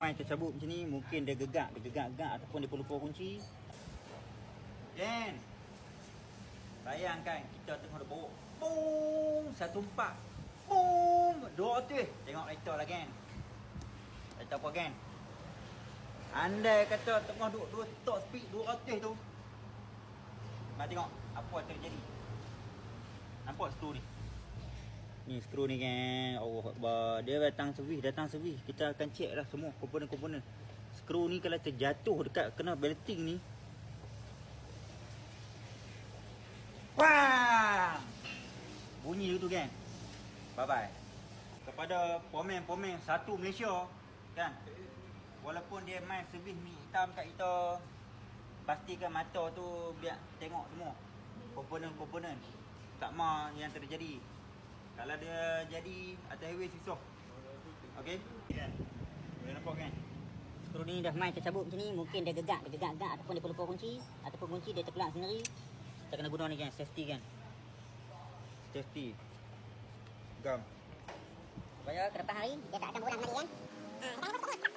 Main tercabut macam ni, mungkin dia gegak ataupun dia lupa kunci. Kan? Bayangkan kita tengah bawa. Boom! Satu empat. Boom! Dua tu. Tengok kereta lah kan. Kereta apa kan? Andai kata tengah duduk top speed 200 tu. Mari tengok apa terjadi. Nampak skru ni? Ni skru ni kan. Allah Akbar. Dia datang servis. Kita akan check lah semua komponen-komponen. Skru ni kalau terjatuh dekat kena belting ni. Wah! Bunyi tu kan. Bye bye. Kepada pomen satu Malaysia kan. Walaupun dia main servis ni hitam kat kita, pastikan mata tu biar tengok semua komponen-komponen. Tak mau yang terjadi. Kalau dia jadi atas highway susah. Okey? Kan. Boleh nampak kan? Skru ni dah main tercabut macam ni, mungkin dia gegak ataupun dia lupa kunci ataupun kunci dia terkeluar sendiri. Kita kena guna ni kan, safety kan. Safety. Gam. Supaya ke depan hari dia tak akan berulang lagi kan.